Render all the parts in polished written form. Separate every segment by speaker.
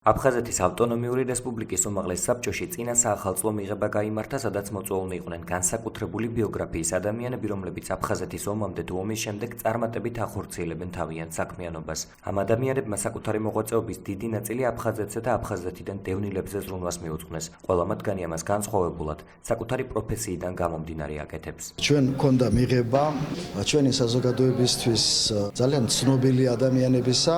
Speaker 1: აფხაზეთის ავტონომიური რესპუბლიკის უმაღლეს საბჭოში წინა საახალწლო მიღება გაიმართა, სადაც მოწვეულნი იყვნენ განსაკუთრებული ბიოგრაფიის ადამიანები, რომლებიც აფხაზეთის ომამდე თუ ომის შემდეგ წარმატებით ახორციელებენ თავიანთ საქმიანობას. ამ ადამიანებმა საკუთარი მოღვაწეობის დიდი ნაწილი აფხაზეთსა და აფხაზეთიდან დევნილებზე ზრუნვას მიუძღვნეს. ყველა მათგანი ამას განსხვავებულად საკუთარი პროფესიიდან გამომდინარე აკეთებს.
Speaker 2: ჩვენ გვქონდა მიღება ჩვენი საზოგადოებისთვის ძალიან ცნობილი ადამიანებისა,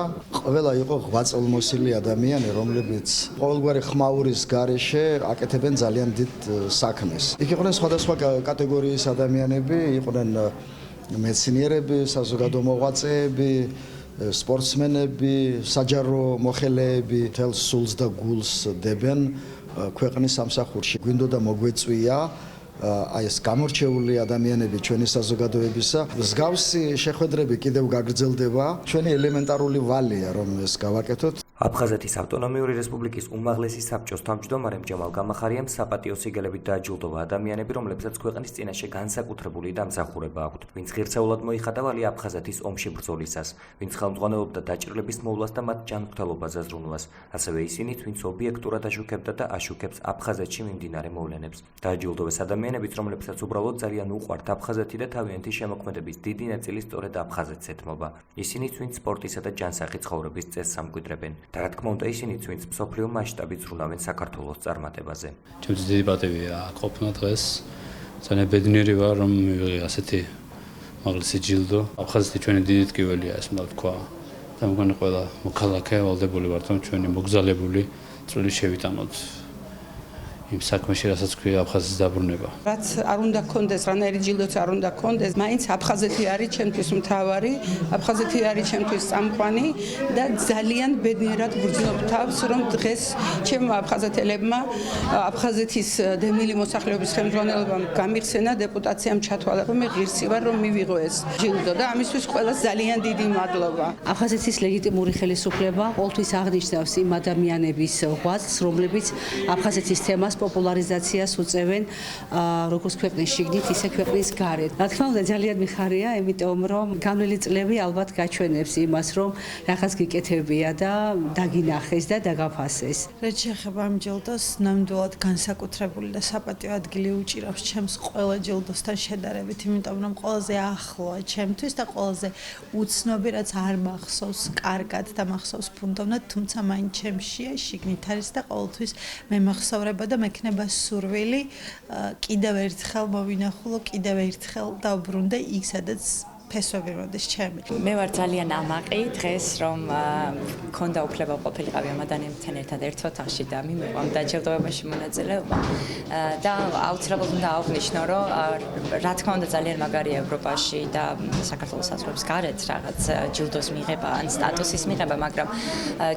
Speaker 2: ყველა იყო ღვაწლმოსილი ადამიანი, რომლებიც ყოველგვარი ხმაურის გარეშე აკეთებენ ძალიან დიდ საქმეს. იქ იყვნენ სხვადასხვა კატეგორიის ადამიანები, იყვნენ მეცნიერები, საზოგადო მოღვაწეები, სპორტსმენები, საჯარო მოხელეები, თელს სულს და გულს დებენ ქვეყნის სამსახურში. გვინდოდა მოგვეწვია აი ეს გამორჩეული ადამიანები ჩვენი საზოგადოებისა. მსგავსი შეხვედრები კიდევ გაგრძელდება. ჩვენი ელემენტარული ვალია რომ ეს გავაკეთოთ.
Speaker 1: აფხაზეთის ავტონომიური რესპუბლიკის უმაღლესი საბჭოს თავმჯდომარემ ჯამალ გამახარიამ საპატიო სიგელებით დააჯილდოვა ადამიანები, რომლებსაც ქვეყნის წინაშე განსაკუთრებული დამსახურება აქვთ, ვინც ღირსეულად მოიხადა ვალი აფხაზეთის ომში ბრძოლისას, ვინც ხელმძღვანელობდა დაჭრილების მოვლას და მათ ჯანმრთელობაზე ზრუნვას, ასევე ისინიც, ვინც ობიექტურად აშუქებდა და აშუქებს აფხაზეთში მიმდინარე მოვლენებს. დააჯილდოვეს ადამიანებიც, რომლებსაც უბრალოდ ძალიან უყვართ აფხაზეთი და თავიანთი შემოქმედების დიდი ნაწილი სწორედ აფხაზეთს ეთმობა. ისინიც, ვინც სპორტისა და ჯანსაღი ცხოვრების წესს ამკვიდრებენ. და რა თქმა უნდა ისინიც, ვინც მსოფლიო მასშტაბით ზრუნავენ საქართველოს წარმატებაზე.
Speaker 3: ჩემთვის დიდი პატივია ყოფნა დღეს. ძალიან ბედნიერი ვარ, რომ მივიღე ასეთი უმაღლესი ჯილდო. აფხაზეთი ჩვენი დიდი ტკიველია, ეს უნდა ვთქვა. და მგონი ყველა მოქალაქე ვალდებული ვართ, რომ ჩვენი მოგზალებული წვლილი შევიტანოთ იმ საქმეში, რასაც ქვია აფხაზეთის დაბრუნება.
Speaker 4: რაც არ უნდა გქონდეს, რანაირი ჯილდოც არ უნდა გქონდეს, მაინც აფხაზეთი არის ჩემთვის მთავარი, აფხაზეთი არის ჩემთვის წამყვანი და ძალიან ბედნიერად ვგრძნობ თავს, რომ დღეს ჩემმა აფხაზეთელებმა აფხაზეთის დევნილი მოსახლეობის ხელმძღვანელობამ გამიხსენა, დეპუტაციამ ჩათვალა, რომ მე ღირსი ვარ, რომ მივიღო ეს ჯილდო და ამისთვის ყველას ძალიან დიდი მადლობა.
Speaker 5: აფხაზეთის ლეგიტიმური ხელისუფლება ყოველთვის აღნიშნავს იმ ადამიანების ღვაწლს, რომლებიც აფხაზეთის თემას პოპულარიზაციას უწევენ როგორც ქვეყნის შიგნით, ისე ქვეყნის გარეთ. რა თქმა უნდა, ძალიან მიხარია, იმიტომ რომ გამლელი წლები ალბათ გაჩვენებს იმას, რომ რაღაც გიკეთებია და დაგინახეს და დაგაფასეს.
Speaker 6: რაც შეეხება ამ ჯილდოს, ნამდვილად განსაკუთრებული და საპატიო ადგილი უჭირავს ჩემს ყველა ჯილდოსთან შედარებით, იმიტომ რომ ყველაზე ახლოა ჩემთვის და ყველაზე უცნობი, რაც არ მახსოვს კარგად და მახსოვს ფუნდამენტად, თუმცა მაინც ჩემშია, შიგნით არის და ყოველთვის მემახსოვრება და მექნება სურვილი კიდევ ერთხელ მოვინახულო, კიდევ ერთხელ დავბრუნდე იქ, სადაც ფესვები მოდის ჩემი.
Speaker 7: მე ვარ ძალიან ამაყი დღეს, რომ მქონდა უფლება ყოფილიყავი ამ ადამიანებთან ერთად ერთ ოთახში და მიმოვამ დაჯილდოებაში მონაწილეობა და აუცილებლად უნდა აღვნიშნო, რომ რა თქმა უნდა ძალიან მაგარია ევროპაში და საქართველოს საზღვრების გარეთ რაღაც ჯილდოს მიღება ან სტატუსის მიღება, მაგრამ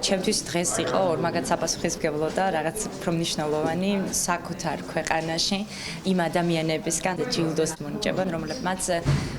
Speaker 7: ჩემთვის დღეს იყო ორმაგად საპასუხისმგებლო და რაღაც უფრო მნიშვნელოვანი საკუთარ ქვეყანაში იმ ადამიანებისგან ჯილდოს მონიჭებან, რომლებმაც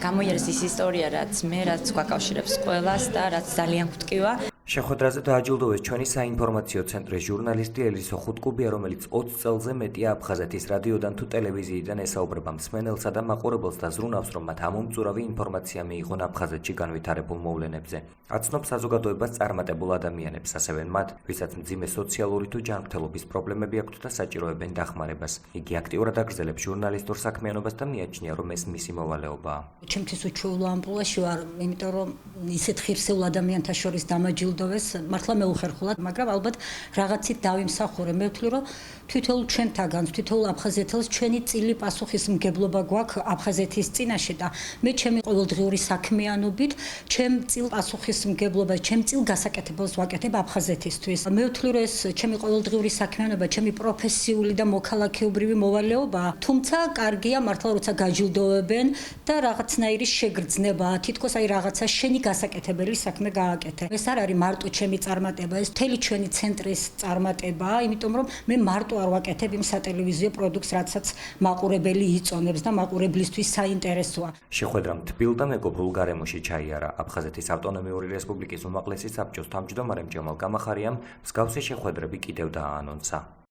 Speaker 7: გამოიარეს ის ისტორია, რაც მე რაც გვაკავშირებს ყველას და რაც ძალიან გვტკივა.
Speaker 1: შეხვედრაზე დააჯილდოვეს ჩვენი საინფორმაციო ცენტრის ჟურნალისტი ელისო ხუტკუბია, რომელიც 20 წელზე მეტია აფხაზეთის რადიოდან თუ ტელევიზიიდან ესაუბრება მსმენელსა და მაყურებელს და ზრუნავს, რომ მათ ამომწურავი ინფორმაცია მიიღონ აფხაზეთში განვითარებულ მოვლენებზე. აცნობს საზოგადოებას წარმატებულ ადამიანებს, ასევე მათ, ვისაც მძიმე სოციალური თუ ჯანმრთელობის პრობლემები აქვთ და საჭიროებენ დახმარებას. იგი აქტიურად აგრძელებს ჟურნალისტურ საქმიანობას და მიაჩნია, რომ ეს მისი მოვალეობაა.
Speaker 5: ჩემთვის უჩვეულო ამპულაში ვარ, იმიტომ რომ ისეთ ღირსეულ ადამიანთა შორის დამაჯილდოვეს, მართლა მეუხერხულად, მაგრამ ალბათ რაღაცით დავიმსახურე. მე ვთვლი, რომ თითოეულ ჩვენთაგანს, თითოეულ აფხაზეთელს ჩვენი წილი პასუხისმგებლობა გვაქვს აფხაზეთის წინაშე და მე ჩემი ყოველდღიური საქმიანობით, ჩემ წილ პასუხისმგებლობას, ჩემ წილ გასაკეთებელს ვაკეთებ აფხაზეთისთვის. მე ვთვლი, რომ ეს ჩემი ყოველდღიური საქმიანობა, ჩემი პროფესიული და მოქალაქეობრივი მოვალეობაა, თუმცა კარგია მართლა როცა გაჯილდოვებენ და რაღაცნაირი შეგრძნება, თითქოს აი რაღაცა შენი გასაკეთებელი საქმე გააკეთე. ეს არ არის მარტო ჩემი წარმატება, ეს მთელი ჩვენი ცენტრის წარმატებაა, იმიტომ რომ მე მარტო არ ვაკეთებ იმ სატელევიზიო პროდუქტს, რაცაც მაყურებელი იწონებს და მაყურებლისთვის საინტერესოა.
Speaker 1: შეხვედრამ თბილ და მეგობრულ გარემოში ჩაიარა. აფხაზეთის ავტონომიური რესპუბლიკის უმაღლესი საბჭოს თავმჯდომარემ ჯამალ გამახარიამ მსგავსი შეხვედრები კიდევ დააანონსა.